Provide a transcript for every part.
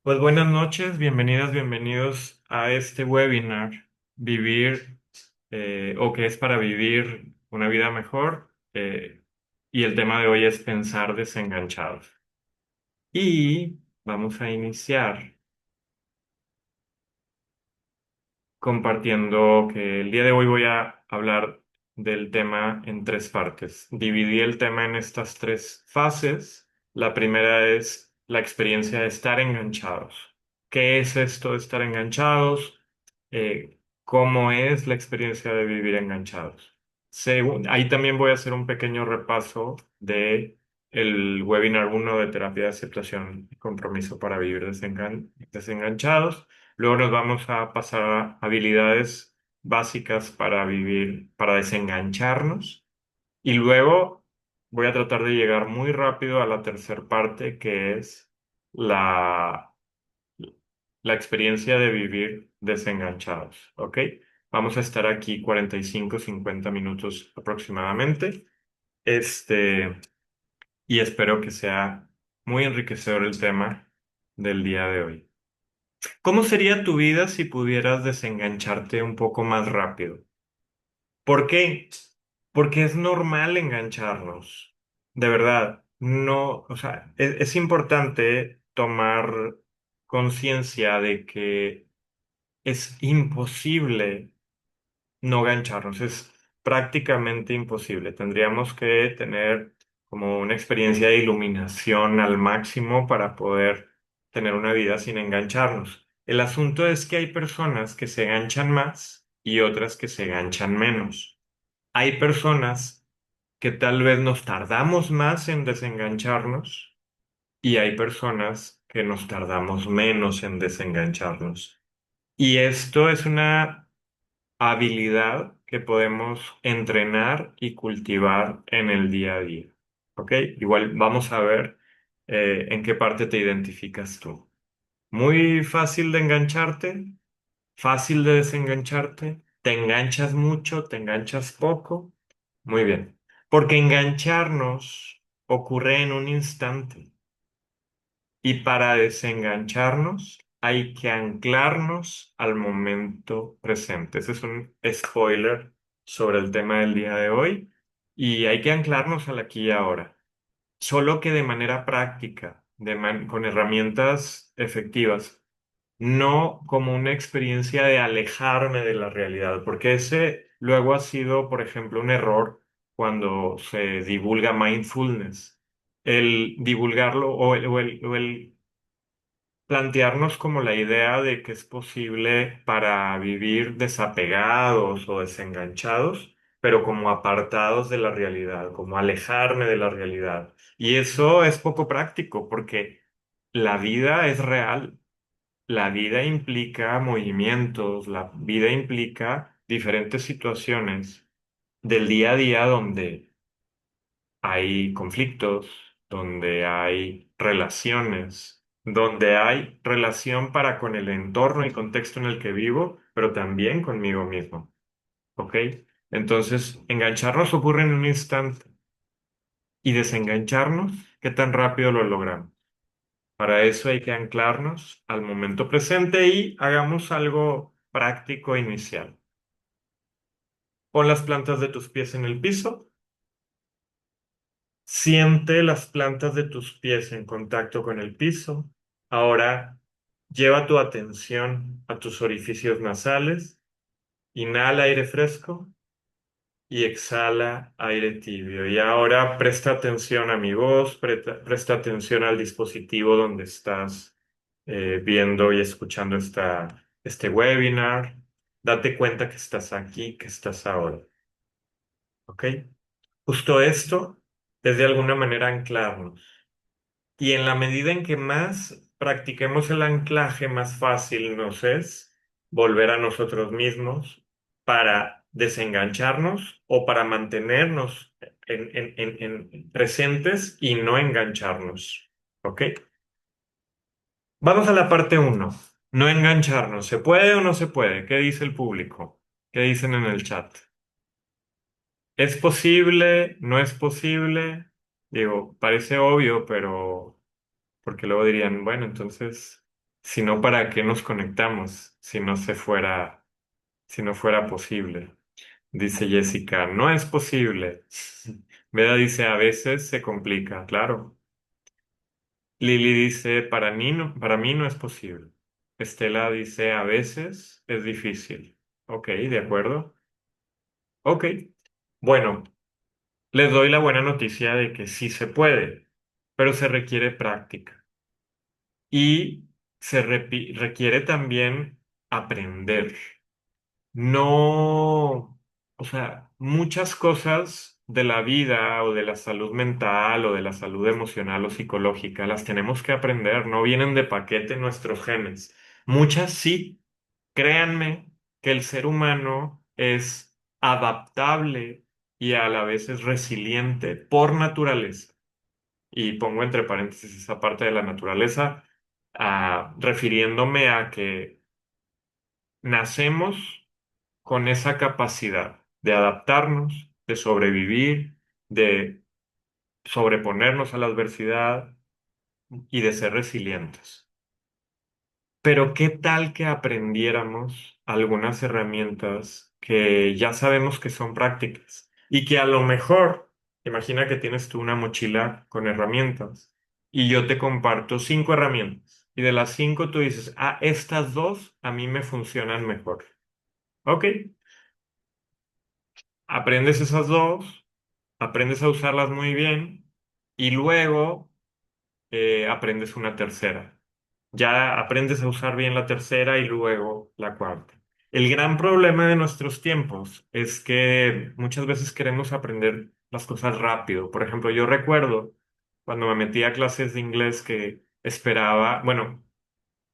Pues buenas noches, bienvenidas, bienvenidos a este webinar, Vivir o qué es para vivir una vida mejor. Y el tema de hoy es pensar desenganchados. Y vamos a iniciar compartiendo que el día de hoy voy a hablar del tema en tres partes. Dividí el tema en estas tres fases. La primera es la experiencia de estar enganchados. ¿Qué es esto de estar enganchados? ¿Cómo es la experiencia de vivir enganchados? Ahí también voy a hacer un pequeño repaso de el webinar uno de terapia de aceptación y compromiso para vivir desenganchados. Luego nos vamos a pasar a habilidades básicas para vivir, para desengancharnos. Y luego voy a tratar de llegar muy rápido a la tercera parte, que es la, la experiencia de vivir desenganchados. ¿Ok? Vamos a estar aquí 45, 50 minutos aproximadamente. Este, y espero que sea muy enriquecedor el tema del día de hoy. ¿Cómo sería tu vida si pudieras desengancharte un poco más rápido? ¿Por qué? Porque es normal engancharnos. De verdad, no, o sea, es importante tomar conciencia de que es imposible no gancharnos, es prácticamente imposible. Tendríamos que tener como una experiencia de iluminación al máximo para poder tener una vida sin engancharnos. El asunto es que hay personas que se ganchan más y otras que se ganchan menos. Hay personas que tal vez nos tardamos más en desengancharnos y hay personas que nos tardamos menos en desengancharnos. Y esto es una habilidad que podemos entrenar y cultivar en el día a día. ¿Ok? Igual vamos a ver en qué parte te identificas tú. Muy fácil de engancharte, fácil de desengancharte, te enganchas mucho, te enganchas poco. Muy bien. Porque engancharnos ocurre en un instante. Y para desengancharnos hay que anclarnos al momento presente. Ese es un spoiler sobre el tema del día de hoy. Y hay que anclarnos al aquí y ahora. Solo que de manera práctica, con herramientas efectivas, no como una experiencia de alejarme de la realidad, porque ese luego ha sido, por ejemplo, un error cuando se divulga mindfulness. El divulgarlo o el plantearnos como la idea de que es posible para vivir desapegados o desenganchados, pero como apartados de la realidad, como alejarme de la realidad. Y eso es poco práctico porque la vida es real. La vida implica movimientos, la vida implica diferentes situaciones del día a día donde hay conflictos, donde hay relaciones, donde hay relación para con el entorno y contexto en el que vivo, pero también conmigo mismo. ¿Ok? Entonces, engancharnos ocurre en un instante y desengancharnos, ¿qué tan rápido lo logramos? Para eso hay que anclarnos al momento presente y hagamos algo práctico inicial. Pon las plantas de tus pies en el piso. Siente las plantas de tus pies en contacto con el piso. Ahora lleva tu atención a tus orificios nasales. Inhala aire fresco y exhala aire tibio. Y ahora presta atención a mi voz, presta atención al dispositivo donde estás viendo y escuchando este webinar. Date cuenta que estás aquí, que estás ahora. ¿Ok? Justo esto es de alguna manera anclarnos. Y en la medida en que más practiquemos el anclaje, más fácil nos es volver a nosotros mismos para desengancharnos o para mantenernos presentes y no engancharnos. ¿Ok? Vamos a la parte uno. No engancharnos. ¿Se puede o no se puede? ¿Qué dice el público? ¿Qué dicen en el chat? ¿Es posible? ¿No es posible? Digo, parece obvio, pero porque luego dirían, bueno, entonces. Si no, ¿para qué nos conectamos si no fuera posible? Dice Jessica, no es posible. Veda dice, a veces se complica, claro. Lili dice, para mí no es posible. Estela dice, a veces es difícil. Ok, de acuerdo. Ok. Bueno, les doy la buena noticia de que sí se puede, pero se requiere práctica y requiere también aprender. No, o sea, muchas cosas de la vida o de la salud mental o de la salud emocional o psicológica las tenemos que aprender, no vienen de paquete en nuestros genes. Muchas sí, créanme que el ser humano es adaptable y a la vez es resiliente por naturaleza. Y pongo entre paréntesis esa parte de la naturaleza, refiriéndome a que nacemos con esa capacidad de adaptarnos, de sobrevivir, de sobreponernos a la adversidad y de ser resilientes. Pero ¿qué tal que aprendiéramos algunas herramientas que ya sabemos que son prácticas y que a lo mejor, imagina que tienes tú una mochila con herramientas y yo te comparto 5 herramientas y de las 5 tú dices, ah, estas dos a mí me funcionan mejor. Ok, aprendes esas dos, aprendes a usarlas muy bien y luego aprendes una tercera. Ya aprendes a usar bien la tercera y luego la cuarta. El gran problema de nuestros tiempos es que muchas veces queremos aprender las cosas rápido. Por ejemplo, yo recuerdo cuando me metí a clases de inglés que esperaba, bueno,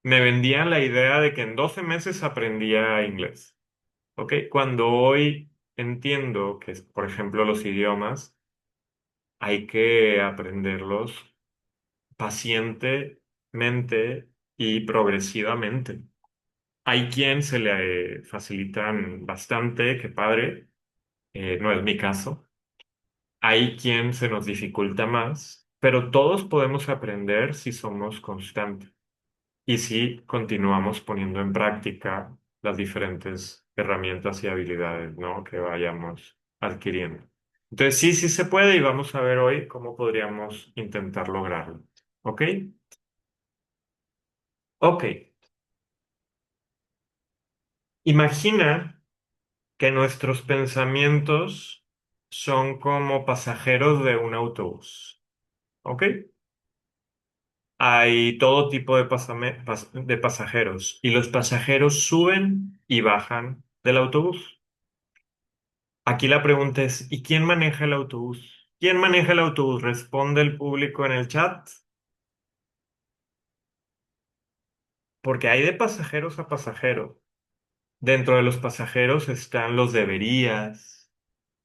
me vendían la idea de que en 12 meses aprendía inglés. ¿Ok? Cuando hoy entiendo que, por ejemplo, los idiomas hay que aprenderlos pacientemente y progresivamente. Hay quien se le facilitan bastante, qué padre, no es mi caso. Hay quien se nos dificulta más, pero todos podemos aprender si somos constantes y si continuamos poniendo en práctica las diferentes herramientas y habilidades, ¿no? que vayamos adquiriendo. Entonces, sí, sí se puede y vamos a ver hoy cómo podríamos intentar lograrlo. ¿Ok? Ok. Imagina que nuestros pensamientos son como pasajeros de un autobús. ¿Ok? Hay todo tipo de, de pasajeros y los pasajeros suben y bajan del autobús. Aquí la pregunta es, ¿y quién maneja el autobús? ¿Quién maneja el autobús? Responde el público en el chat, porque hay de pasajeros a pasajeros. Dentro de los pasajeros están los deberías,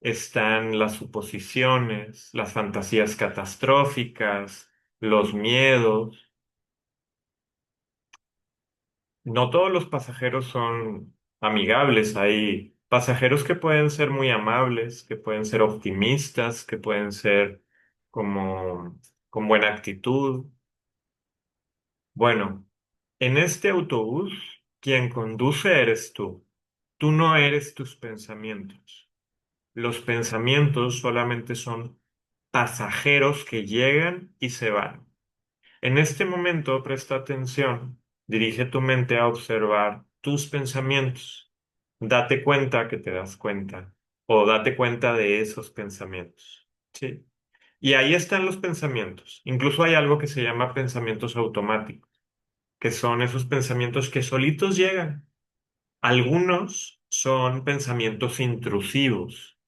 están las suposiciones, las fantasías catastróficas, los miedos. No todos los pasajeros son amigables. Hay pasajeros que pueden ser muy amables, que pueden ser optimistas, que pueden ser como con buena actitud. Bueno, en este autobús, quien conduce eres tú. Tú no eres tus pensamientos. Los pensamientos solamente son pasajeros que llegan y se van. En este momento, presta atención, dirige tu mente a observar tus pensamientos. Date cuenta que te das cuenta o date cuenta de esos pensamientos. ¿Sí? Y ahí están los pensamientos. Incluso hay algo que se llama pensamientos automáticos, que son esos pensamientos que solitos llegan. Algunos son pensamientos intrusivos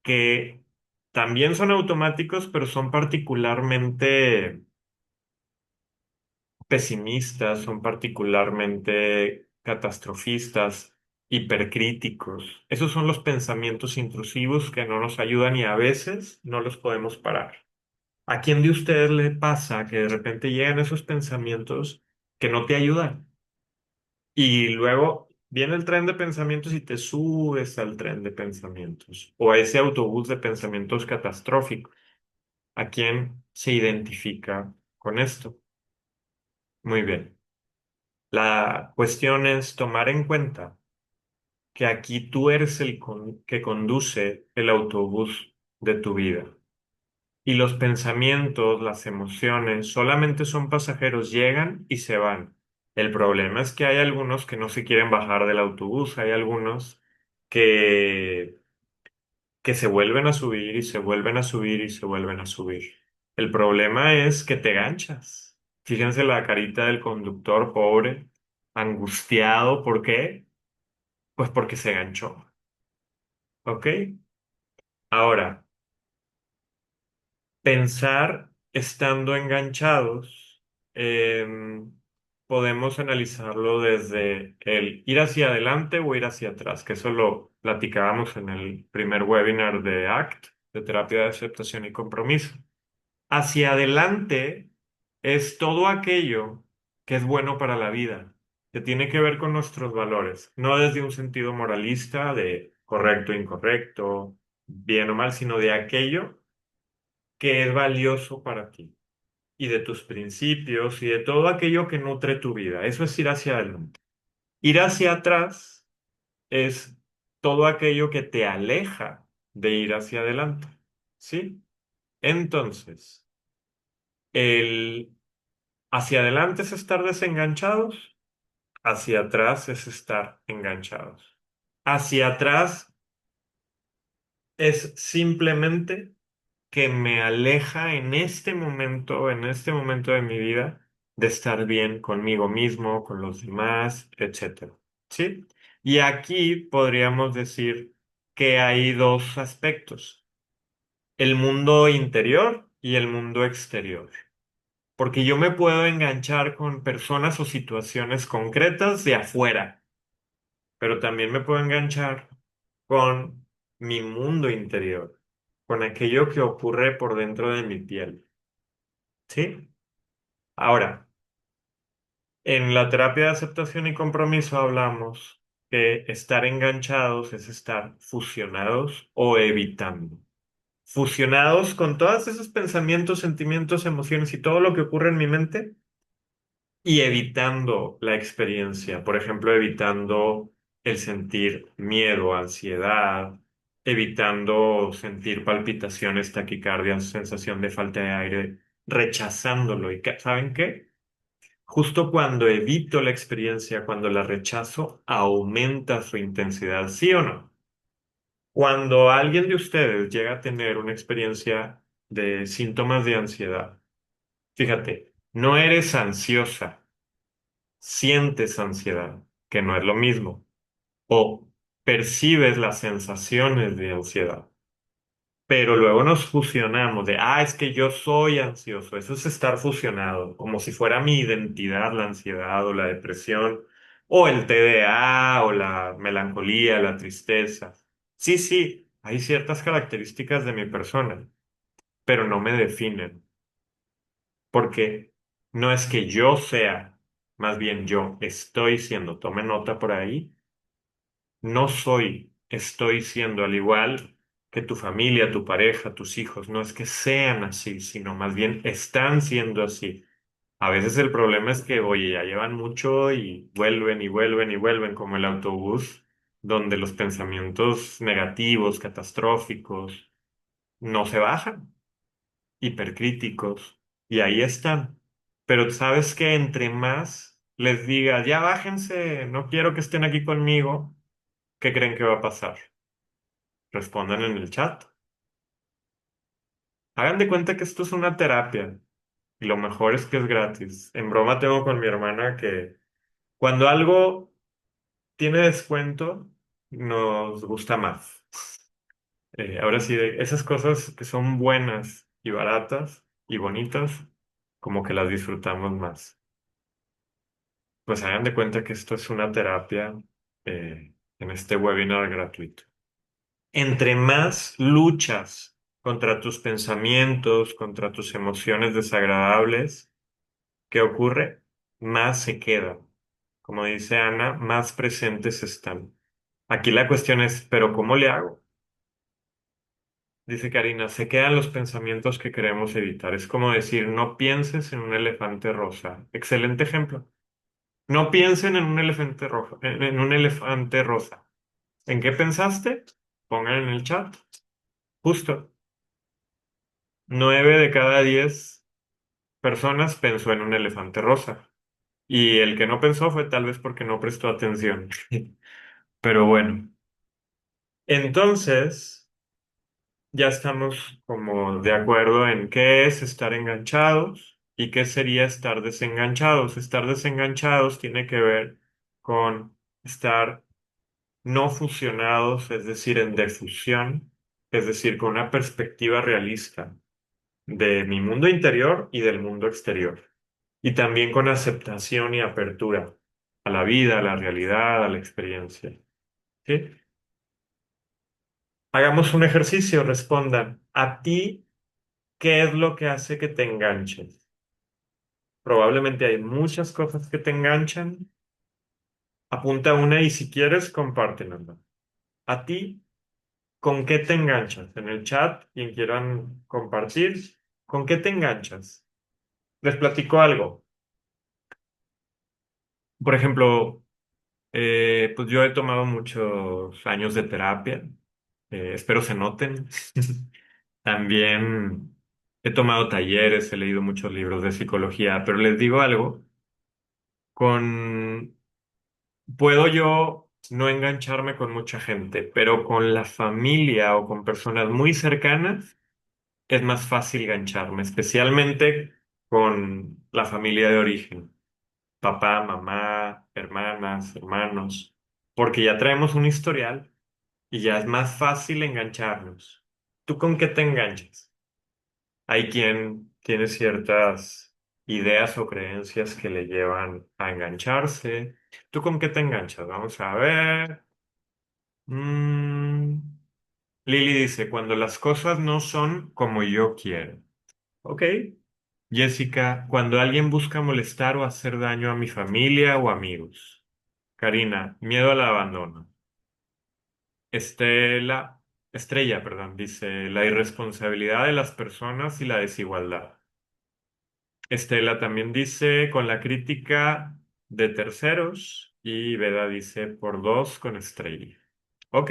que también son automáticos, pero son particularmente pesimistas, son particularmente catastrofistas, hipercríticos. Esos son los pensamientos intrusivos que no nos ayudan y a veces no los podemos parar. ¿A quién de ustedes le pasa que de repente llegan esos pensamientos que no te ayudan? Y luego viene el tren de pensamientos y te subes al tren de pensamientos o a ese autobús de pensamientos catastróficos. ¿A quién se identifica con esto? Muy bien. La cuestión es tomar en cuenta que aquí tú eres que conduce el autobús de tu vida. Y los pensamientos, las emociones, solamente son pasajeros, llegan y se van. El problema es que hay algunos que no se quieren bajar del autobús, hay algunos que, que se vuelven a subir y se vuelven a subir y se vuelven a subir. El problema es que te ganchas. Fíjense la carita del conductor pobre, angustiado. ¿Por qué? Pues porque se ganchó. ¿Ok? Ahora, pensar estando enganchados, podemos analizarlo desde el ir hacia adelante o ir hacia atrás, que eso lo platicábamos en el primer webinar de ACT, de terapia de aceptación y compromiso. Hacia adelante es todo aquello que es bueno para la vida, que tiene que ver con nuestros valores, no desde un sentido moralista de correcto, incorrecto, bien o mal, sino de aquello que es valioso para ti y de tus principios y de todo aquello que nutre tu vida. Eso es ir hacia adelante. Ir hacia atrás es todo aquello que te aleja de ir hacia adelante. ¿Sí? Entonces, el hacia adelante es estar desenganchados, hacia atrás es estar enganchados. Hacia atrás es simplemente que me aleja en este momento de mi vida, de estar bien conmigo mismo, con los demás, etcétera. ¿Sí? Y aquí podríamos decir que hay dos aspectos, el mundo interior y el mundo exterior. Porque yo me puedo enganchar con personas o situaciones concretas de afuera, pero también me puedo enganchar con mi mundo interior, con aquello que ocurre por dentro de mi piel. ¿Sí? Ahora, en la terapia de aceptación y compromiso hablamos que estar enganchados es estar fusionados o evitando. Fusionados con todos esos pensamientos, sentimientos, emociones y todo lo que ocurre en mi mente y evitando la experiencia. Por ejemplo, evitando el sentir miedo, ansiedad, evitando sentir palpitaciones, taquicardias, sensación de falta de aire, rechazándolo. ¿Y saben qué? Justo cuando evito la experiencia, cuando la rechazo, aumenta su intensidad, ¿sí o no? Cuando alguien de ustedes llega a tener una experiencia de síntomas de ansiedad, fíjate, no eres ansiosa, sientes ansiedad, que no es lo mismo, o percibes las sensaciones de ansiedad. Pero luego nos fusionamos de, es que yo soy ansioso. Eso es estar fusionado, como si fuera mi identidad, la ansiedad o la depresión, o el TDA, o la melancolía, la tristeza. Sí, sí, hay ciertas características de mi persona, pero no me definen, porque no es que yo sea, más bien yo estoy siendo, tome nota por ahí, no soy, estoy siendo al igual que tu familia, tu pareja, tus hijos. No es que sean así, sino más bien están siendo así. A veces el problema es que, oye, ya llevan mucho y vuelven y vuelven y vuelven como el autobús, donde los pensamientos negativos, catastróficos, no se bajan, hipercríticos, y ahí están. Pero sabes que entre más les diga, ya bájense, no quiero que estén aquí conmigo, ¿qué creen que va a pasar? Respondan en el chat. Hagan de cuenta que esto es una terapia y lo mejor es que es gratis. En broma tengo con mi hermana que cuando algo tiene descuento, nos gusta más. Ahora sí, esas cosas que son buenas y baratas y bonitas, como que las disfrutamos más. Pues hagan de cuenta que esto es una terapia en este webinar gratuito. Entre más luchas contra tus pensamientos, contra tus emociones desagradables, ¿qué ocurre? Más se quedan. Como dice Ana, más presentes están. Aquí la cuestión es, ¿pero cómo le hago? Dice Karina, se quedan los pensamientos que queremos evitar. Es como decir, no pienses en un elefante rosa. Excelente ejemplo. No piensen en un elefante rojo, en un elefante rosa. ¿En qué pensaste? Pongan en el chat. Justo. 9 de cada 10 personas pensó en un elefante rosa. Y el que no pensó fue tal vez porque no prestó atención. Pero bueno, entonces ya estamos como de acuerdo en qué es estar enganchados y qué sería estar desenganchados. Estar desenganchados tiene que ver con estar no fusionados, es decir, en defusión, es decir, con una perspectiva realista de mi mundo interior y del mundo exterior. Y también con aceptación y apertura a la vida, a la realidad, a la experiencia. ¿Sí? Hagamos un ejercicio, respondan. ¿A ti qué es lo que hace que te enganches? Probablemente hay muchas cosas que te enganchan. Apunta una y si quieres, compártenosla. ¿A ti con qué te enganchas? En el chat, quien quieran compartir, ¿con qué te enganchas? Les platico algo. Por ejemplo, pues yo he tomado muchos años de terapia. Espero se noten. También he tomado talleres, he leído muchos libros de psicología, pero les digo algo, con puedo yo no engancharme con mucha gente, pero con la familia o con personas muy cercanas es más fácil engancharme, especialmente con la familia de origen, papá, mamá, hermanas, hermanos, porque ya traemos un historial y ya es más fácil engancharnos. ¿Tú con qué te enganchas? Hay quien tiene ciertas ideas o creencias que le llevan a engancharse. ¿Tú con qué te enganchas? Vamos a ver. Mm, Lili dice, cuando las cosas no son como yo quiero. Ok. Jessica, cuando alguien busca molestar o hacer daño a mi familia o amigos. Karina, miedo al abandono. Estela, Estrella, perdón, dice, la irresponsabilidad de las personas y la desigualdad. Estela también dice con la crítica de terceros y Veda dice por dos con estrella. Ok,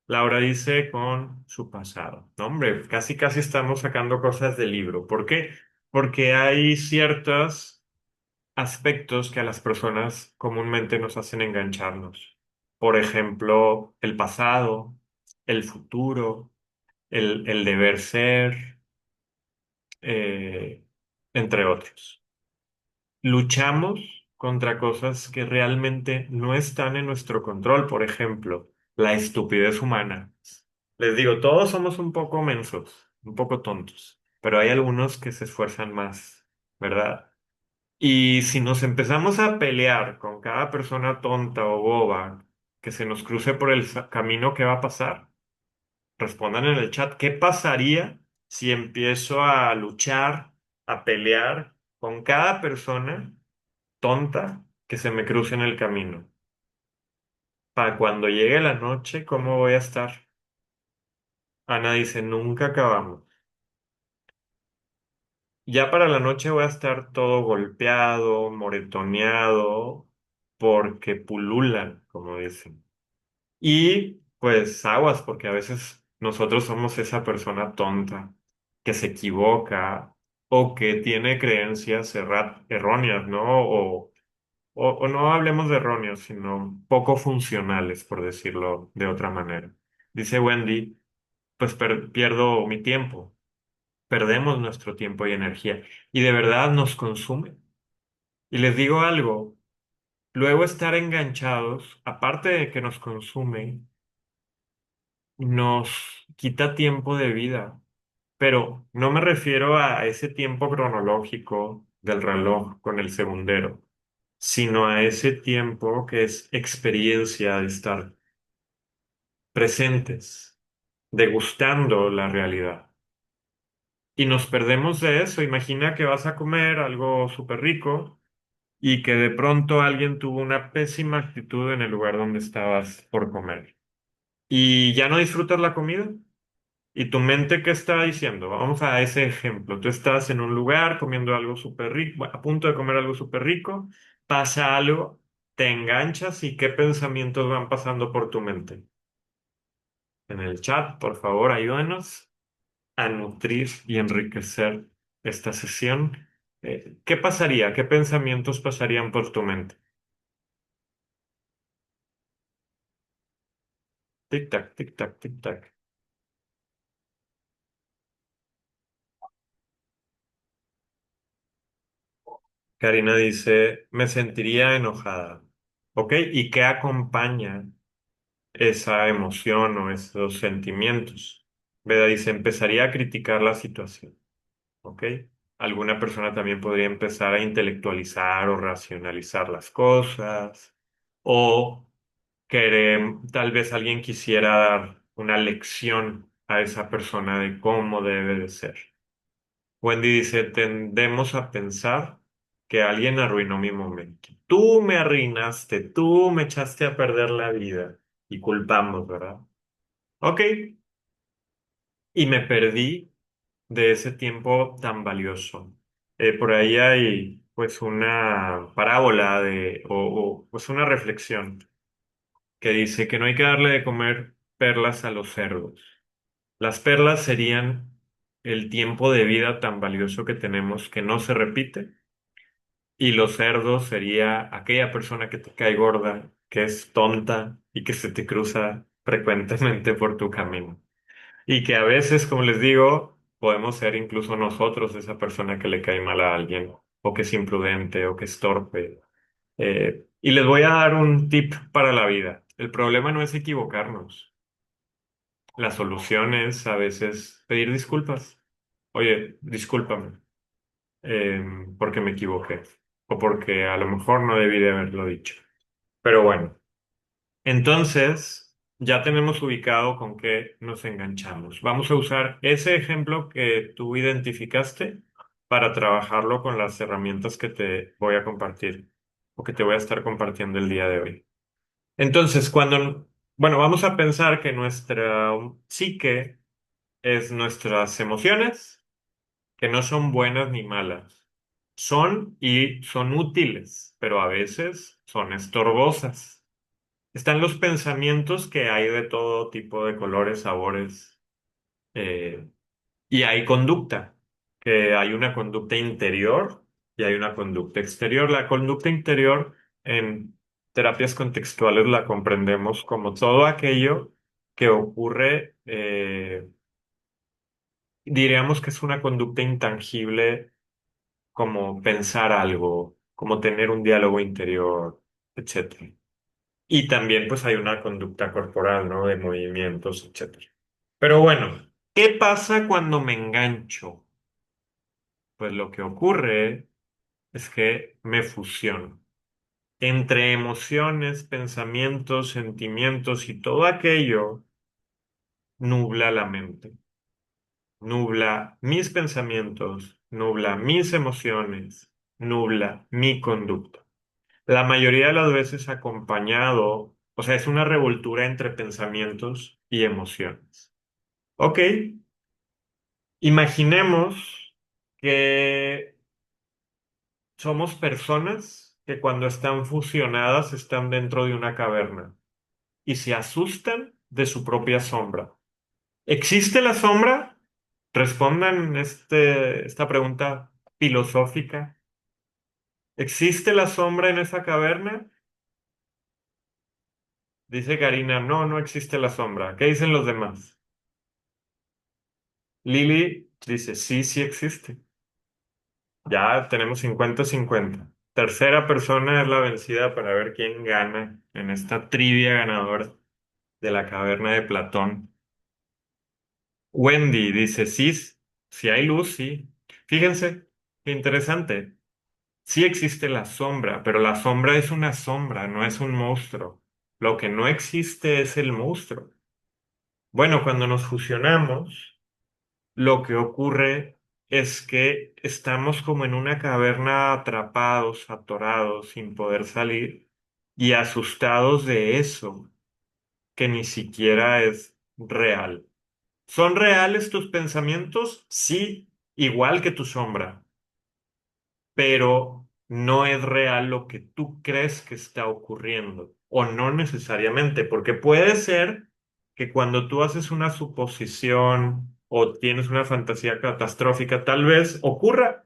Laura dice con su pasado. No, hombre, casi casi estamos sacando cosas del libro. ¿Por qué? Porque hay ciertos aspectos que a las personas comúnmente nos hacen engancharnos. Por ejemplo, el pasado, el futuro, el deber ser, eh, entre otros. Luchamos contra cosas que realmente no están en nuestro control. Por ejemplo, la estupidez humana. Les digo, todos somos un poco mensos, un poco tontos, pero hay algunos que se esfuerzan más, ¿verdad? Y si nos empezamos a pelear con cada persona tonta o boba que se nos cruce por el camino, ¿qué va a pasar? Respondan en el chat, ¿qué pasaría si empiezo a luchar, a pelear con cada persona tonta que se me cruce en el camino? Para cuando llegue la noche, ¿cómo voy a estar? Ana dice, nunca acabamos. Ya para la noche voy a estar todo golpeado, moretoneado, porque pululan, como dicen. Y pues aguas, porque a veces nosotros somos esa persona tonta que se equivoca o que tiene creencias erróneas, ¿no? O no hablemos de erróneos, sino poco funcionales, por decirlo de otra manera. Dice Wendy, pues pierdo mi tiempo, perdemos nuestro tiempo y energía y de verdad nos consume. Y les digo algo, luego estar enganchados, aparte de que nos consume, nos quita tiempo de vida, pero no me refiero a ese tiempo cronológico del reloj con el segundero, sino a ese tiempo que es experiencia de estar presentes, degustando la realidad. Y nos perdemos de eso. Imagina que vas a comer algo súper rico y que de pronto alguien tuvo una pésima actitud en el lugar donde estabas por comer. Y ya no disfrutas la comida. ¿Y tu mente qué está diciendo? Vamos a ese ejemplo. Tú estás en un lugar comiendo algo súper rico, bueno, a punto de comer algo súper rico, pasa algo, te enganchas y ¿qué pensamientos van pasando por tu mente? En el chat, por favor, ayúdenos a nutrir y enriquecer esta sesión. ¿Qué pasaría? ¿Qué pensamientos pasarían por tu mente? Tic tac, tic tac, tic tac. Karina dice, me sentiría enojada. ¿Ok? ¿Y qué acompaña esa emoción o esos sentimientos? Veda dice, empezaría a criticar la situación. ¿Ok? Alguna persona también podría empezar a intelectualizar o racionalizar las cosas. O tal vez alguien quisiera dar una lección a esa persona de cómo debe de ser. Wendy dice, tendemos a pensar que alguien arruinó mi momento. Tú me arruinaste, tú me echaste a perder la vida y culpamos, ¿verdad? Ok, y me perdí de ese tiempo tan valioso. Por ahí hay pues una parábola pues una reflexión que dice que no hay que darle de comer perlas a los cerdos. Las perlas serían el tiempo de vida tan valioso que tenemos que no se repite. Y los cerdos sería aquella persona que te cae gorda, que es tonta y que se te cruza frecuentemente por tu camino. Y que a veces, como les digo, podemos ser incluso nosotros esa persona que le cae mal a alguien, o que es imprudente, o que es torpe. Y les voy a dar un tip para la vida. El problema no es equivocarnos. La solución es a veces pedir disculpas. Oye, discúlpame, porque me equivoqué, o porque a lo mejor no debí de haberlo dicho. Pero bueno. Entonces, ya tenemos ubicado con qué nos enganchamos. Vamos a usar ese ejemplo que tú identificaste para trabajarlo con las herramientas que te voy a compartir o que te voy a estar compartiendo el día de hoy. Entonces, bueno, vamos a pensar que nuestra psique es nuestras emociones, que no son buenas ni malas. Son y son útiles, pero a veces son estorbosas. Están los pensamientos que hay de todo tipo de colores, sabores, eh, y hay conducta, que hay una conducta interior y hay una conducta exterior. La conducta interior en terapias contextuales la comprendemos como todo aquello que ocurre, diríamos que es una conducta intangible como pensar algo, como tener un diálogo interior, etcétera. Y también pues hay una conducta corporal, ¿no? De movimientos, etcétera. Pero bueno, ¿qué pasa cuando me engancho? Pues lo que ocurre es que me fusiono. Entre emociones, pensamientos, sentimientos y todo aquello nubla la mente, nubla mis pensamientos, nubla mis emociones, nubla mi conducta. La mayoría de las veces acompañado, o sea, es una revoltura entre pensamientos y emociones. Ok, imaginemos que somos personas que cuando están fusionadas están dentro de una caverna y se asustan de su propia sombra. ¿Existe la sombra? Respondan esta pregunta filosófica. ¿Existe la sombra en esa caverna? Dice Karina, no, no existe la sombra. ¿Qué dicen los demás? Lili dice, sí, sí existe. Ya tenemos 50-50. Tercera persona es la vencida para ver quién gana en esta trivia ganadora de la caverna de Platón. Wendy dice, sí, sí hay luz, sí. Fíjense, qué interesante. Sí existe la sombra, pero la sombra es una sombra, no es un monstruo. Lo que no existe es el monstruo. Bueno, cuando nos fusionamos, lo que ocurre es que estamos como en una caverna atrapados, atorados, sin poder salir y asustados de eso que ni siquiera es real. ¿Son reales tus pensamientos? Sí, igual que tu sombra, pero no es real lo que tú crees que está ocurriendo, o no necesariamente, porque puede ser que cuando tú haces una suposición o tienes una fantasía catastrófica, tal vez ocurra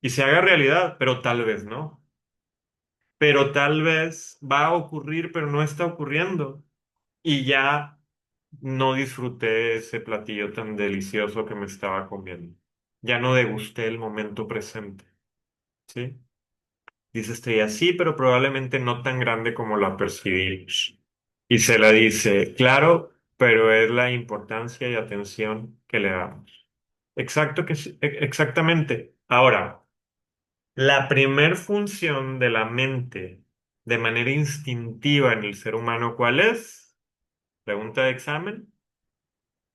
y se haga realidad, pero tal vez no. Pero tal vez va a ocurrir, pero no está ocurriendo. Y ya no disfruté ese platillo tan delicioso que me estaba comiendo. Ya no degusté el momento presente, ¿sí? Dice Estrella, sí, pero probablemente no tan grande como la percibimos. Y se la dice, claro, pero es la importancia y atención que le damos. Exacto que sí, exactamente. Ahora, la primer función de la mente de manera instintiva en el ser humano, ¿cuál es? Pregunta de examen.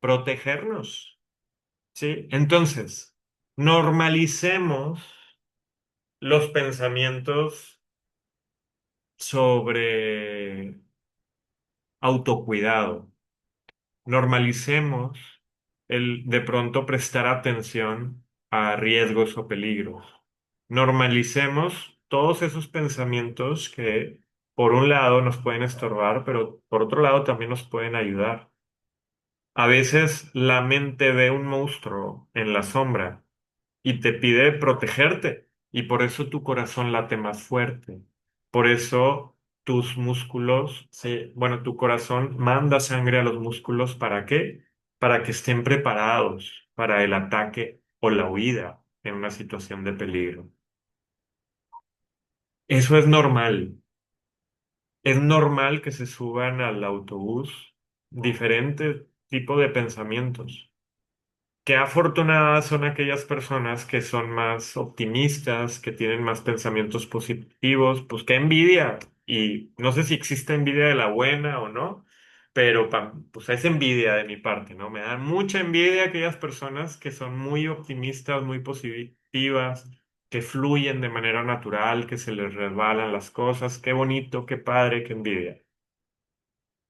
Protegernos, ¿sí? Entonces, normalicemos los pensamientos sobre autocuidado. Normalicemos el de pronto prestar atención a riesgos o peligros. Normalicemos todos esos pensamientos que, por un lado, nos pueden estorbar, pero por otro lado también nos pueden ayudar. A veces la mente ve un monstruo en la sombra y te pide protegerte y por eso tu corazón late más fuerte. Por eso tus músculos, bueno, tu corazón manda sangre a los músculos, ¿para qué? Para que estén preparados para el ataque o la huida en una situación de peligro. Eso es normal. Es normal que se suban al autobús diferentes tipos de pensamientos. Qué afortunadas son aquellas personas que son más optimistas, que tienen más pensamientos positivos, pues qué envidia. Y no sé si existe envidia de la buena o no, pero pues es envidia de mi parte, ¿no? Me dan mucha envidia aquellas personas que son muy optimistas, muy positivas, que fluyen de manera natural, que se les resbalan las cosas. Qué bonito, qué padre, qué envidia.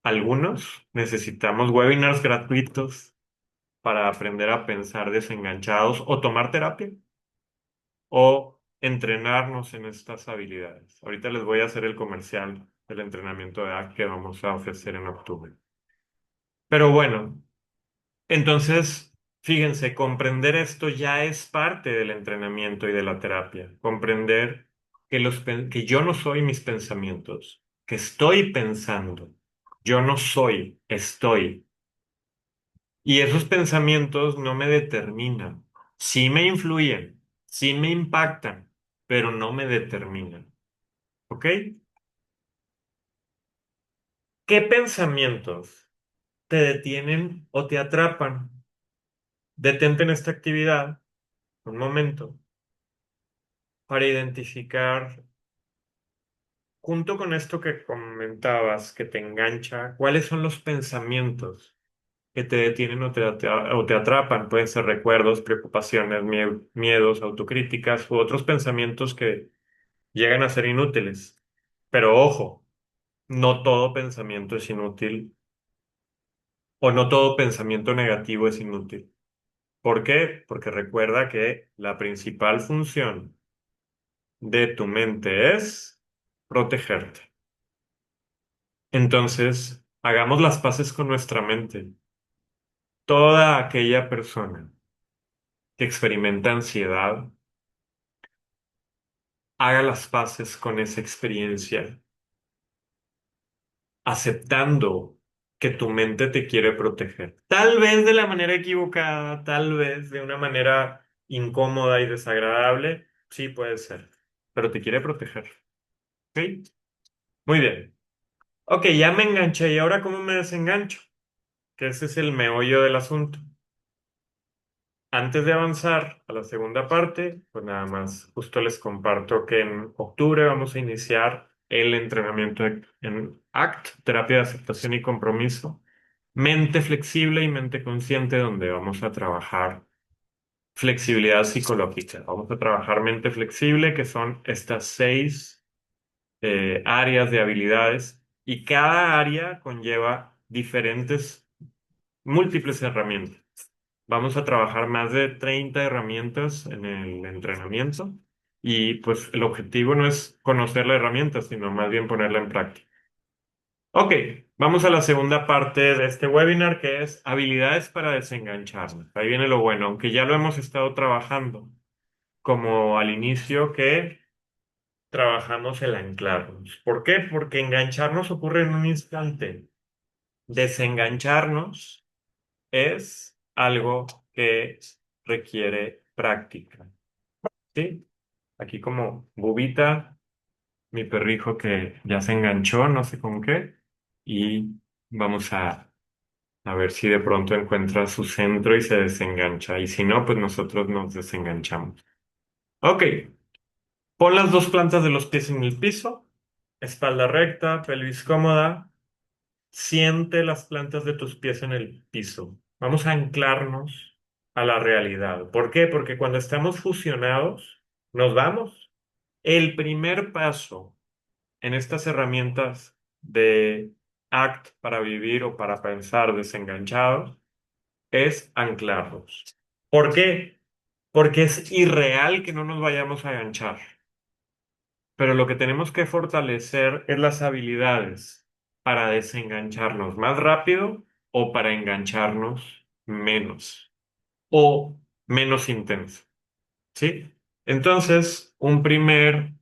Algunos necesitamos webinars gratuitos para aprender a pensar desenganchados o tomar terapia o entrenarnos en estas habilidades. Ahorita les voy a hacer el comercial del entrenamiento de ACT que vamos a ofrecer en octubre. Pero bueno, entonces, fíjense, comprender esto ya es parte del entrenamiento y de la terapia. Comprender que yo no soy mis pensamientos, que estoy pensando. Yo no soy, estoy. Y esos pensamientos no me determinan. Sí me influyen, sí me impactan, pero no me determinan. ¿Ok? ¿Qué pensamientos te detienen o te atrapan? Detente en esta actividad un momento para identificar, junto con esto que comentabas, que te engancha, cuáles son los pensamientos que te detienen o te atrapan. Pueden ser recuerdos, preocupaciones, miedos, autocríticas u otros pensamientos que llegan a ser inútiles. Pero ojo, no todo pensamiento es inútil o no todo pensamiento negativo es inútil. ¿Por qué? Porque recuerda que la principal función de tu mente es protegerte. Entonces, hagamos las paces con nuestra mente. Toda aquella persona que experimenta ansiedad, haga las paces con esa experiencia aceptando que tu mente te quiere proteger. Tal vez de la manera equivocada, tal vez de una manera incómoda y desagradable, sí puede ser, pero te quiere proteger. ¿Sí? Muy bien. Ok, ya me enganché. ¿Y ahora cómo me desengancho? Que ese es el meollo del asunto. Antes de avanzar a la segunda parte, pues nada más, justo les comparto que en octubre vamos a iniciar el entrenamiento en ACT, terapia de aceptación y compromiso, mente flexible y mente consciente, donde vamos a trabajar flexibilidad psicológica. Vamos a trabajar mente flexible, que son estas 6 áreas de habilidades, y cada área conlleva diferentes múltiples herramientas. Vamos a trabajar más de 30 herramientas en el entrenamiento y pues el objetivo no es conocer la herramienta, sino más bien ponerla en práctica. Ok, vamos a la segunda parte de este webinar que es habilidades para desengancharnos. Ahí viene lo bueno, aunque ya lo hemos estado trabajando, como al inicio que trabajamos el anclarnos. ¿Por qué? Porque engancharnos ocurre en un instante. Desengancharnos es algo que requiere práctica. ¿Sí? Aquí como Bubita, mi perrijo que ya se enganchó, no sé con qué, y vamos a ver si de pronto encuentra su centro y se desengancha. Y si no, pues nosotros nos desenganchamos. Ok, pon las dos plantas de los pies en el piso, espalda recta, pelvis cómoda. Siente las plantas de tus pies en el piso. Vamos a anclarnos a la realidad. ¿Por qué? Porque cuando estamos fusionados, nos vamos. El primer paso en estas herramientas de ACT para vivir o para pensar desenganchados es anclarnos. ¿Por qué? Porque es irreal que no nos vayamos a enganchar. Pero lo que tenemos que fortalecer es las habilidades para desengancharnos más rápido o para engancharnos menos o menos intenso. ¿Sí? Entonces, una primera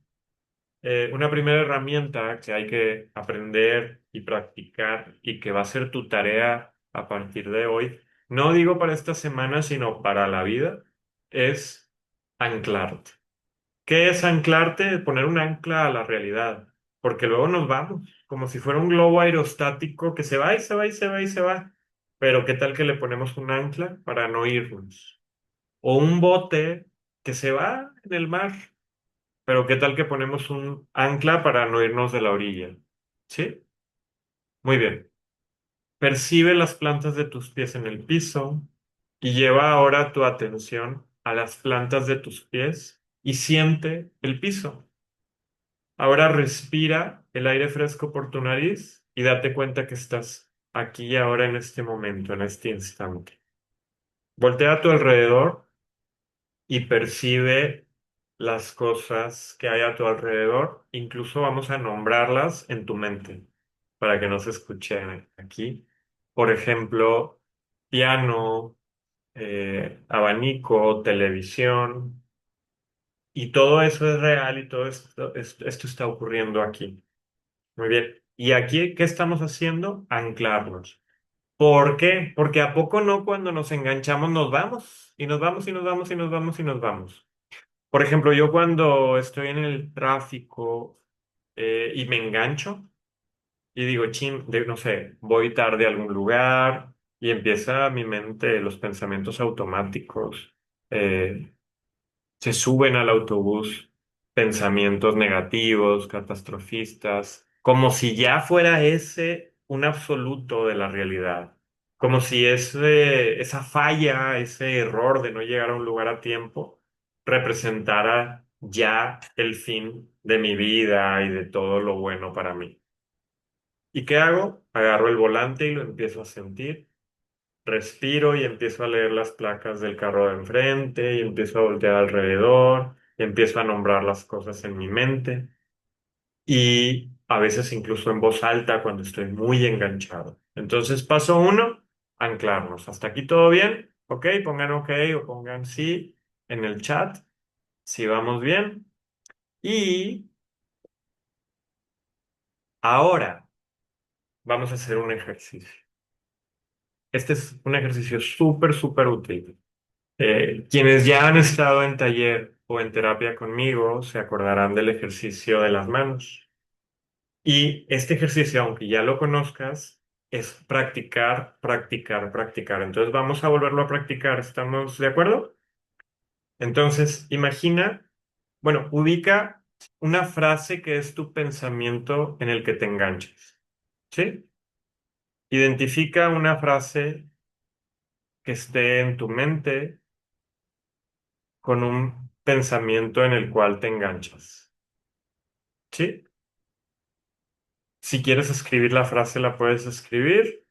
herramienta que hay que aprender y practicar y que va a ser tu tarea a partir de hoy, no digo para esta semana, sino para la vida, es anclarte. ¿Qué es anclarte? Poner un ancla a la realidad, porque luego nos vamos, como si fuera un globo aerostático que se va y se va y se va y se va. Pero ¿qué tal que le ponemos un ancla para no irnos? O un bote que se va en el mar, pero ¿qué tal que ponemos un ancla para no irnos de la orilla? ¿Sí? Muy bien. Percibe las plantas de tus pies en el piso y lleva ahora tu atención a las plantas de tus pies y siente el piso. Ahora respira el aire fresco por tu nariz y date cuenta que estás aquí y ahora en este momento, en este instante. Voltea a tu alrededor y percibe las cosas que hay a tu alrededor. Incluso vamos a nombrarlas en tu mente para que no se escuchen aquí. Por ejemplo, piano, abanico, televisión. Y todo eso es real y todo esto está ocurriendo aquí. Muy bien. ¿Y aquí qué estamos haciendo? Anclarnos. ¿Por qué? Porque a poco no cuando nos enganchamos nos vamos y nos vamos y nos vamos y nos vamos y nos vamos. Por ejemplo, yo cuando estoy en el tráfico y me engancho y digo, chin, no sé, voy tarde a algún lugar y empieza mi mente los pensamientos automáticos. eh, Se suben al autobús pensamientos negativos, catastrofistas, como si ya fuera ese un absoluto de la realidad, como si esa falla, ese error de no llegar a un lugar a tiempo, representara ya el fin de mi vida y de todo lo bueno para mí. ¿Y qué hago? Agarro el volante y lo empiezo a sentir. Respiro y empiezo a leer las placas del carro de enfrente y empiezo a voltear alrededor y empiezo a nombrar las cosas en mi mente y a veces incluso en voz alta cuando estoy muy enganchado. Entonces, paso uno, anclarnos. ¿Hasta aquí todo bien? ¿Ok? Pongan ok o pongan sí en el chat si vamos bien. Y ahora vamos a hacer un ejercicio. Este es un ejercicio súper, súper útil. Quienes ya han estado en taller o en terapia conmigo se acordarán del ejercicio de las manos. Y este ejercicio, aunque ya lo conozcas, es practicar, practicar, practicar. Entonces vamos a volverlo a practicar. ¿Estamos de acuerdo? Entonces, imagina, bueno, ubica una frase que es tu pensamiento en el que te enganches. ¿Sí? Identifica una frase que esté en tu mente con un pensamiento en el cual te enganchas. ¿Sí? Si quieres escribir la frase, la puedes escribir.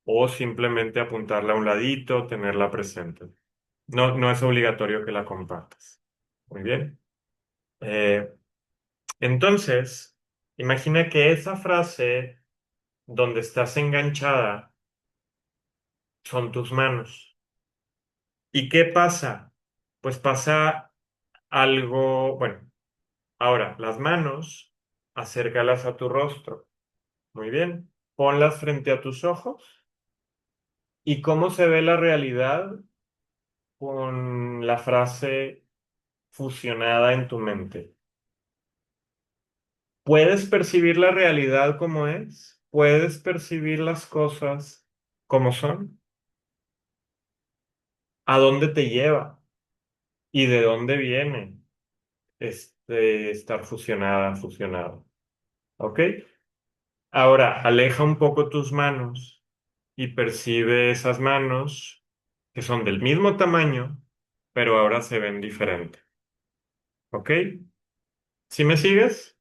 o simplemente apuntarla a un ladito, tenerla presente. No, no es obligatorio que la compartas. Muy bien. Eh, entonces, imagina que esa frase donde estás enganchada son tus manos. ¿Y qué pasa? Pues pasa algo, bueno, ahora las manos, acércalas a tu rostro. Muy bien. Ponlas frente a tus ojos. ¿Y cómo se ve la realidad con la frase fusionada en tu mente? ¿Puedes percibir la realidad como es? ¿Puedes percibir las cosas como son? ¿A dónde te lleva? ¿Y de dónde viene estar fusionada, fusionado? ¿Ok? Ahora, aleja un poco tus manos y percibe esas manos que son del mismo tamaño, pero ahora se ven diferente. ¿Ok? ¿Sí me sigues?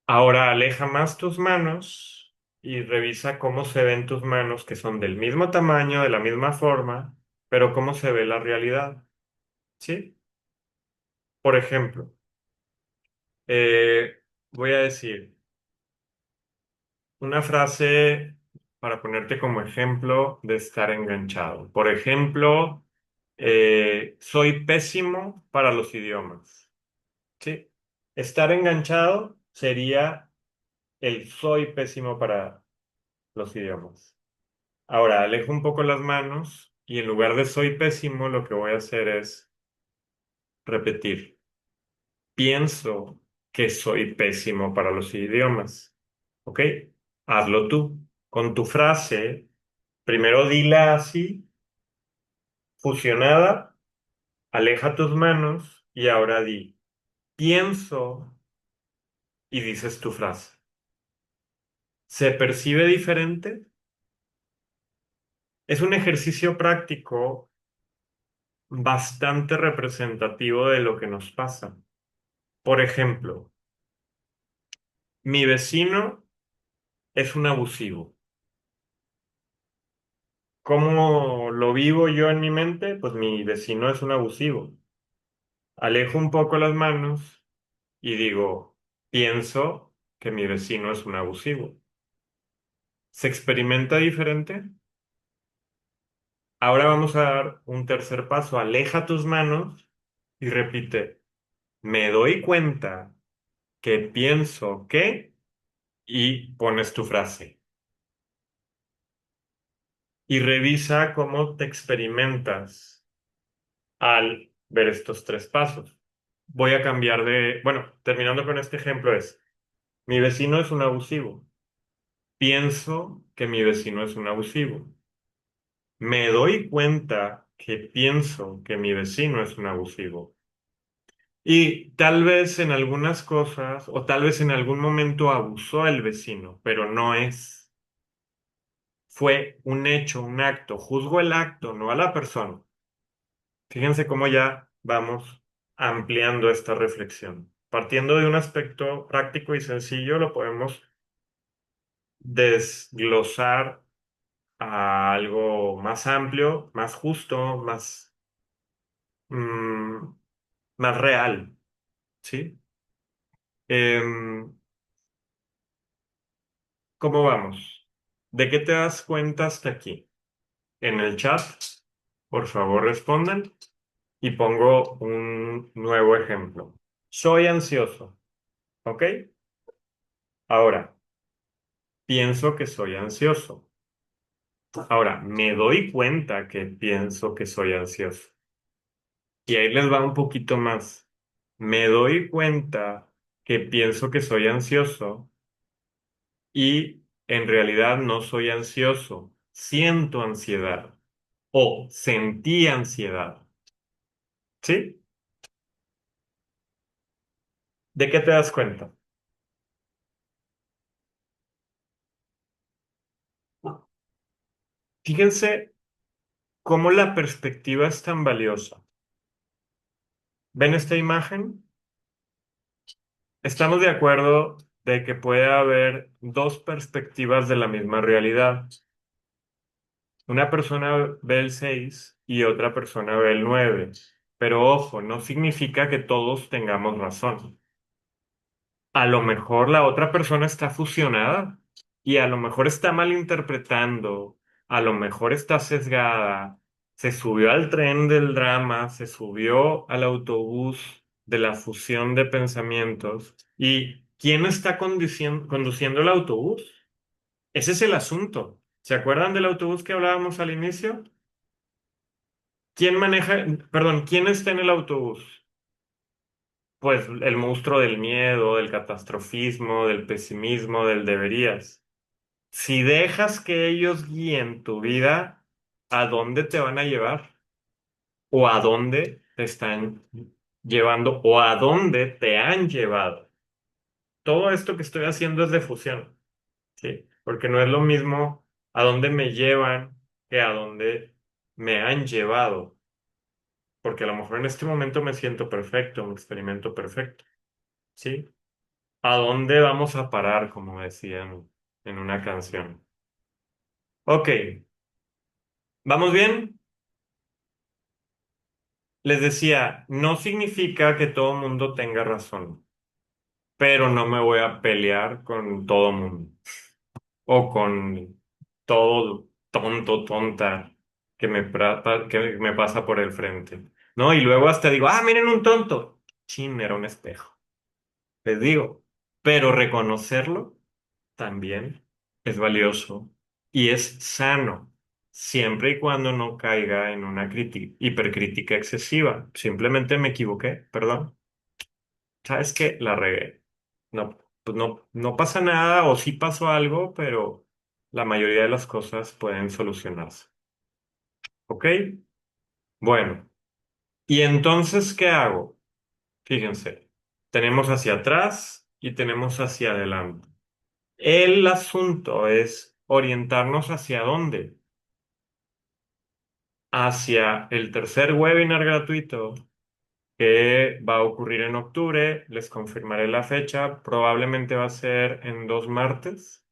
Ahora aleja más tus manos y revisa cómo se ven tus manos que son del mismo tamaño, de la misma forma, pero cómo se ve la realidad. ¿Sí? Por ejemplo, voy a decir una frase para ponerte como ejemplo de estar enganchado. Por ejemplo, soy pésimo para los idiomas. ¿Sí? Estar enganchado sería el soy pésimo para los idiomas. Ahora, alejo un poco las manos y en lugar de soy pésimo, lo que voy a hacer es repetir. Pienso que soy pésimo para los idiomas. ¿Ok? Hazlo tú. Con tu frase, primero dila así, fusionada, aleja tus manos y ahora di, pienso y dices tu frase. ¿Se percibe diferente? Es un ejercicio práctico bastante representativo de lo que nos pasa. Por ejemplo, mi vecino es un abusivo. ¿Cómo lo vivo yo en mi mente? Pues mi vecino es un abusivo. Alejo un poco las manos y digo, pienso que mi vecino es un abusivo. ¿Se experimenta diferente? Ahora vamos a dar un tercer paso. Aleja tus manos y repite, me doy cuenta que pienso que y pones tu frase. Y revisa cómo te experimentas al ver estos tres pasos. Voy a cambiar de, bueno, terminando con este ejemplo es, mi vecino es un abusivo. Pienso que mi vecino es un abusivo. Me doy cuenta que pienso que mi vecino es un abusivo. Y tal vez en algunas cosas, o tal vez en algún momento abusó el vecino, pero no es. Fue un hecho, un acto. Juzgo el acto, no a la persona. Fíjense cómo ya vamos ampliando esta reflexión. Partiendo de un aspecto práctico y sencillo, lo podemos desglosar a algo más amplio, más justo, mm, más real, ¿sí? Em, ¿Cómo vamos? ¿De qué te das cuenta hasta aquí? En el chat, por favor, respondan y pongo un nuevo ejemplo. Soy ansioso, ¿ok? Ahora, pienso que soy ansioso. Ahora, me doy cuenta que pienso que soy ansioso. Y ahí les va un poquito más. Me doy cuenta que pienso que soy ansioso y en realidad no soy ansioso. Siento ansiedad o sentí ansiedad. ¿Sí? ¿De qué te das cuenta? Fíjense cómo la perspectiva es tan valiosa. ¿Ven esta imagen? Estamos de acuerdo de que puede haber dos perspectivas de la misma realidad. Una persona ve el 6 y otra persona ve el 9. Pero ojo, no significa que todos tengamos razón. A lo mejor la otra persona está fusionada y a lo mejor está malinterpretando, a lo mejor está sesgada, se subió al tren del drama, se subió al autobús de la fusión de pensamientos. ¿Y quién está conduciendo el autobús? Ese es el asunto. ¿Se acuerdan del autobús que hablábamos al inicio? ¿Quién maneja, perdón, quién está en el autobús? Pues el monstruo del miedo, del catastrofismo, del pesimismo, del deberías. Si dejas que ellos guíen tu vida, ¿a dónde te van a llevar? ¿O a dónde te están llevando? ¿O a dónde te han llevado? Todo esto que estoy haciendo es de fusión, ¿sí? Porque no es lo mismo a dónde me llevan que a dónde me han llevado. Porque a lo mejor en este momento me siento perfecto, me experimento perfecto, ¿sí? ¿A dónde vamos a parar, como decían en una canción? Ok, ¿vamos bien? Les decía, no significa que todo mundo tenga razón, pero no me voy a pelear con todo mundo o con todo tonto, tonta que me pasa por el frente, ¿no? Y luego hasta digo, ah, miren un tonto. Chin, era un espejo. Les digo, pero reconocerlo también es valioso y es sano, siempre y cuando no caiga en una hipercrítica excesiva. Simplemente me equivoqué, perdón. ¿Sabes qué? La regué. No, pues no pasa nada o sí pasó algo, pero la mayoría de las cosas pueden solucionarse. ¿Ok? Bueno, ¿y entonces qué hago? Fíjense, tenemos hacia atrás y tenemos hacia adelante. El asunto es orientarnos hacia dónde. Hacia el tercer webinar gratuito que va a ocurrir en octubre. Les confirmaré la fecha. Probablemente va a ser en 2 martes.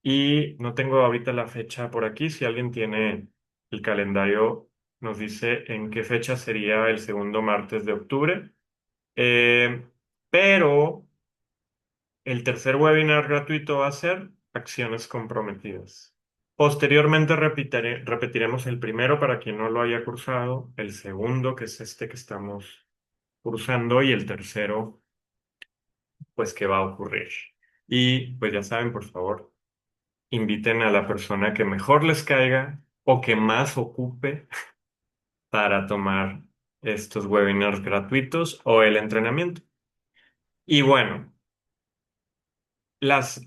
Y no tengo ahorita la fecha por aquí. Si alguien tiene el calendario, nos dice en qué fecha sería el segundo martes de octubre. Eh, pero el tercer webinar gratuito va a ser acciones comprometidas. Posteriormente repetiremos el primero para quien no lo haya cursado, el segundo, que es este que estamos cursando, y el tercero, pues que va a ocurrir. Y pues ya saben, por favor, inviten a la persona que mejor les caiga o que más ocupe para tomar estos webinars gratuitos o el entrenamiento. Y bueno, las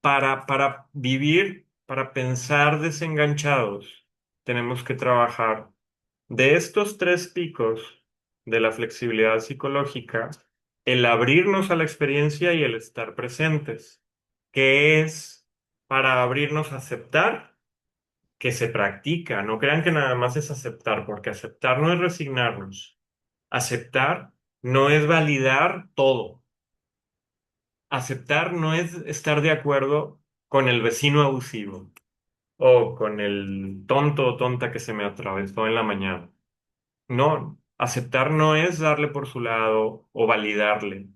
para vivir, para pensar desenganchados, tenemos que trabajar de estos tres picos de la flexibilidad psicológica, el abrirnos a la experiencia y el estar presentes, que es para abrirnos a aceptar que se practica. No crean que nada más es aceptar, porque aceptar no es resignarnos. Aceptar no es validar todo. Aceptar no es estar de acuerdo con el vecino abusivo o con el tonto o tonta que se me atravesó en la mañana. No, aceptar no es darle por su lado o validarle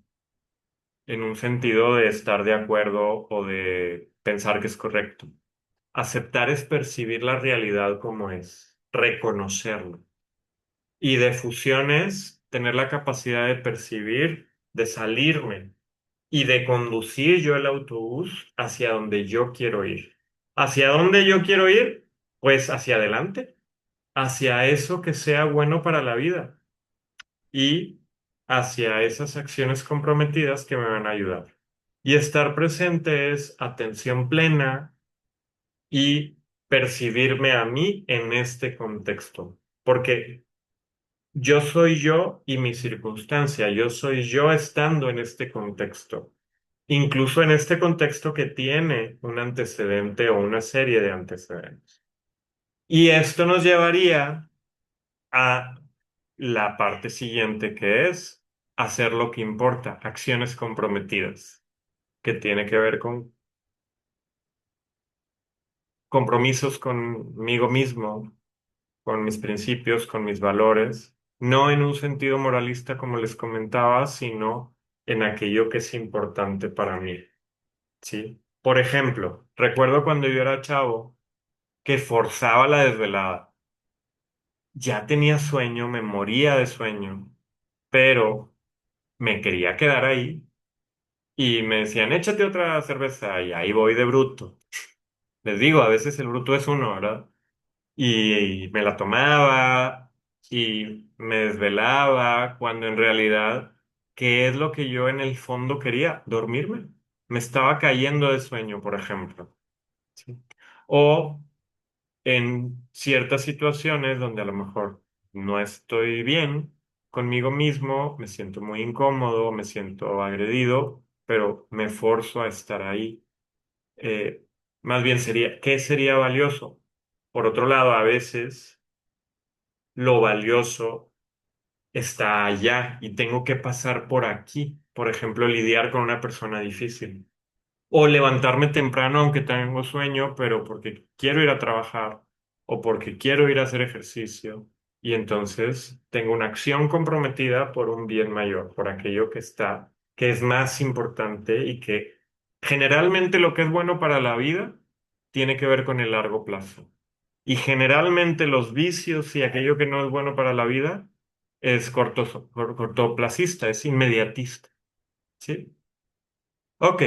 en un sentido de estar de acuerdo o de pensar que es correcto. Aceptar es percibir la realidad como es, reconocerlo. Y de fusión es tener la capacidad de percibir, de salirme y de conducir yo el autobús hacia donde yo quiero ir. ¿Hacia dónde yo quiero ir? Pues hacia adelante, hacia eso que sea bueno para la vida y hacia esas acciones comprometidas que me van a ayudar. Y estar presente es atención plena y percibirme a mí en este contexto, porque yo soy yo y mi circunstancia, yo soy yo estando en este contexto, incluso en este contexto que tiene un antecedente o una serie de antecedentes. Y esto nos llevaría a la parte siguiente que es hacer lo que importa, acciones comprometidas, que tiene que ver con compromisos conmigo mismo, con mis principios, con mis valores, no en un sentido moralista como les comentaba, sino en aquello que es importante para mí, ¿sí? Por ejemplo, recuerdo cuando yo era chavo que forzaba la desvelada. Ya tenía sueño, me moría de sueño, pero me quería quedar ahí y me decían, échate otra cerveza y ahí voy de bruto. Les digo, a veces el bruto es uno, ¿verdad? Y me la tomaba y me desvelaba cuando en realidad, ¿qué es lo que yo en el fondo quería? Dormirme. Me estaba cayendo de sueño, por ejemplo. ¿Sí? O en ciertas situaciones donde a lo mejor no estoy bien conmigo mismo, me siento muy incómodo, me siento agredido, pero me forzo a estar ahí. Eh, Más bien sería, ¿qué sería valioso? Por otro lado, a veces lo valioso está allá y tengo que pasar por aquí. Por ejemplo, lidiar con una persona difícil. O levantarme temprano aunque tengo sueño, pero porque quiero ir a trabajar o porque quiero ir a hacer ejercicio. Y entonces tengo una acción comprometida por un bien mayor, por aquello que está, que es más importante y que generalmente lo que es bueno para la vida tiene que ver con el largo plazo. Y generalmente los vicios y aquello que no es bueno para la vida es cortoplacista, es inmediatista. ¿Sí? Ok.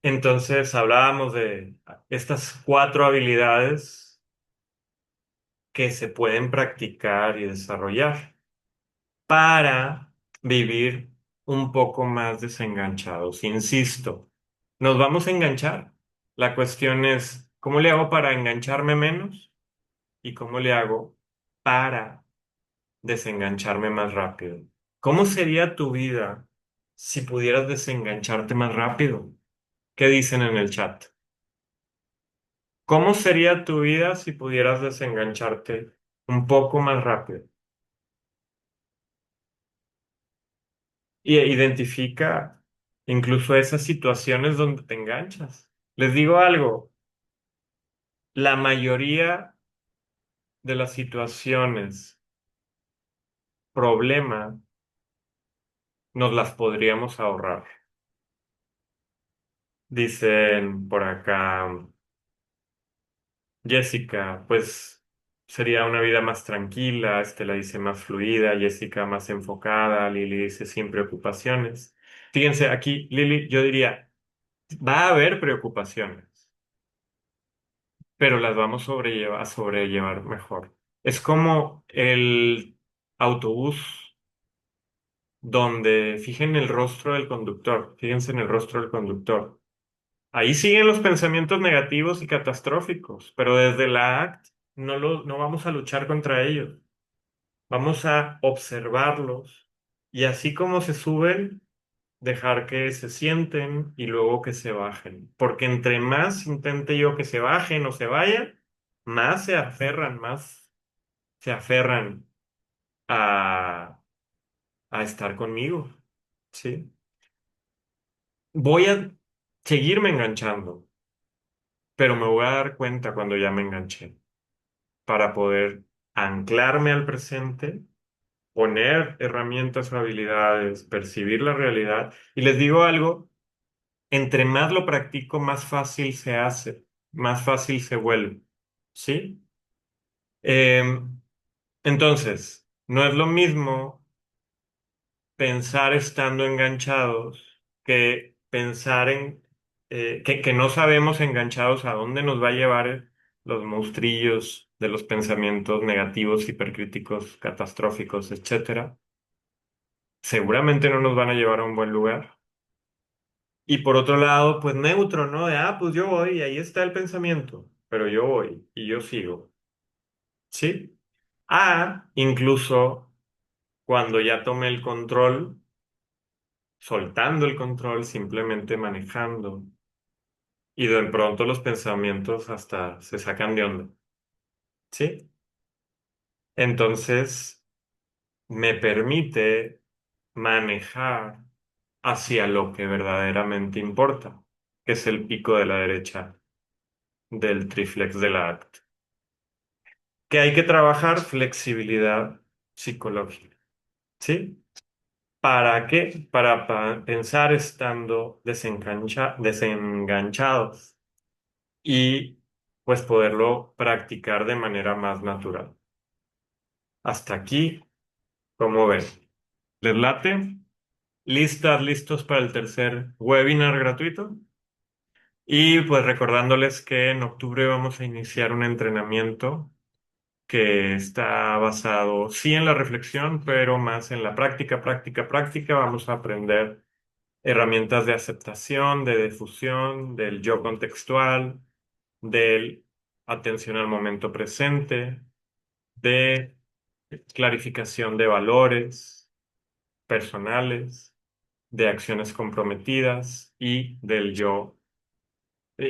Entonces hablábamos de estas cuatro habilidades que se pueden practicar y desarrollar para vivir un poco más desenganchados. Insisto, nos vamos a enganchar. La cuestión es, ¿cómo le hago para engancharme menos? ¿Y cómo le hago para desengancharme más rápido? ¿Cómo sería tu vida si pudieras desengancharte más rápido? ¿Qué dicen en el chat? ¿Cómo sería tu vida si pudieras desengancharte un poco más rápido? Y identifica incluso esas situaciones donde te enganchas. Les digo algo, la mayoría de las situaciones, problema, nos las podríamos ahorrar. Dicen por acá, Jessica, pues sería una vida más tranquila, Estela dice más fluida, Jessica más enfocada, Lili dice sin preocupaciones. Fíjense, aquí, Lili, yo diría, va a haber preocupaciones, pero las vamos a sobrellevar mejor. Es como el autobús donde fijen el rostro del conductor, fíjense en el rostro del conductor. Ahí siguen los pensamientos negativos y catastróficos, pero desde la ACT no vamos a luchar contra ellos. Vamos a observarlos y así como se suben, dejar que se sienten y luego que se bajen. Porque entre más intente yo que se bajen o se vayan, más se aferran a, a estar conmigo. ¿Sí? Voy a seguirme enganchando, pero me voy a dar cuenta cuando ya me enganché para poder anclarme al presente, poner herramientas o habilidades, percibir la realidad. Y les digo algo, entre más lo practico, más fácil se hace, más fácil se vuelve. ¿Sí? Em, entonces, no es lo mismo pensar estando enganchados que pensar que no sabemos enganchados a dónde nos va a llevar los monstrillos de los pensamientos negativos, hipercríticos, catastróficos, etcétera. Seguramente no nos van a llevar a un buen lugar. Y por otro lado, pues neutro, ¿no? De, pues yo voy y ahí está el pensamiento, pero yo voy y yo sigo, ¿sí? Incluso cuando ya tomé el control, soltando el control, simplemente manejando, y de pronto los pensamientos hasta se sacan de onda, ¿sí? Entonces, me permite manejar hacia lo que verdaderamente importa, que es el pico de la derecha del triflex de la ACT. Que hay que trabajar flexibilidad psicológica, ¿sí? ¿Para qué? Para pensar estando desenganchados y pues poderlo practicar de manera más natural. Hasta aquí, como ven, ¿les late? ¿Listas, listos para el tercer webinar gratuito? Y pues recordándoles que en octubre vamos a iniciar un entrenamiento que está basado sí en la reflexión, pero más en la práctica, práctica, práctica. Vamos a aprender herramientas de aceptación, de difusión, del yo contextual, del atención al momento presente, de clarificación de valores personales, de acciones comprometidas y del yo.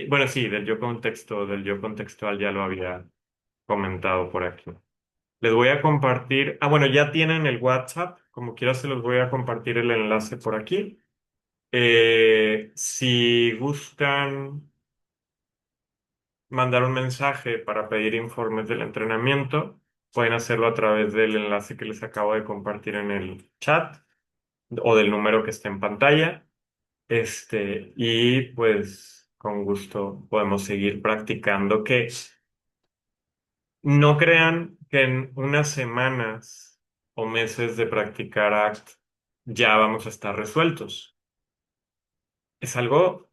Bueno, sí, del yo contextual ya lo había comentado por aquí. Les voy a compartir, bueno, ya tienen el WhatsApp, como quiera se los voy a compartir el enlace por aquí. Si gustan mandar un mensaje para pedir informes del entrenamiento, pueden hacerlo a través del enlace que les acabo de compartir en el chat o del número que está en pantalla. Y pues con gusto podemos seguir practicando. Que no crean que en unas semanas o meses de practicar ACT ya vamos a estar resueltos. Es algo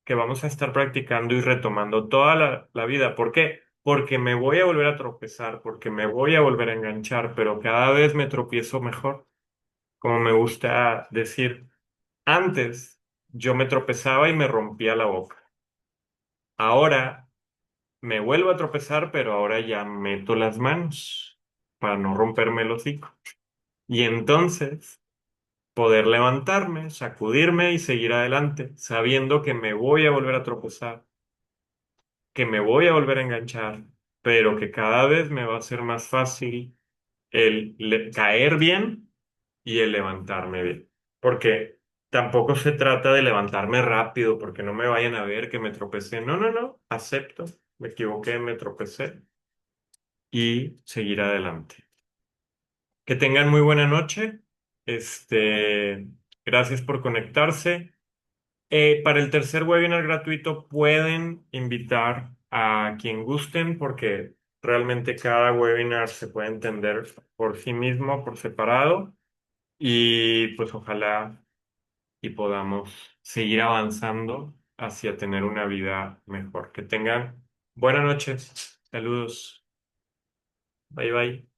que vamos a estar practicando y retomando toda la vida. ¿Por qué? Porque me voy a volver a tropezar, porque me voy a volver a enganchar, pero cada vez me tropiezo mejor. Como me gusta decir, antes yo me tropezaba y me rompía la boca. Ahora me vuelvo a tropezar, pero ahora ya meto las manos para no romperme el hocico. Y entonces poder levantarme, sacudirme y seguir adelante, sabiendo que me voy a volver a tropezar, que me voy a volver a enganchar, pero que cada vez me va a ser más fácil el caer bien y el levantarme bien. Porque tampoco se trata de levantarme rápido, porque no me vayan a ver que me tropecé. No, no, no, acepto, me equivoqué, me tropecé y seguir adelante. Que tengan muy buena noche. Gracias por conectarse. Para el tercer webinar gratuito pueden invitar a quien gusten porque realmente cada webinar se puede entender por sí mismo, por separado y pues ojalá y podamos seguir avanzando hacia tener una vida mejor. Que tengan buenas noches. Saludos. Bye bye.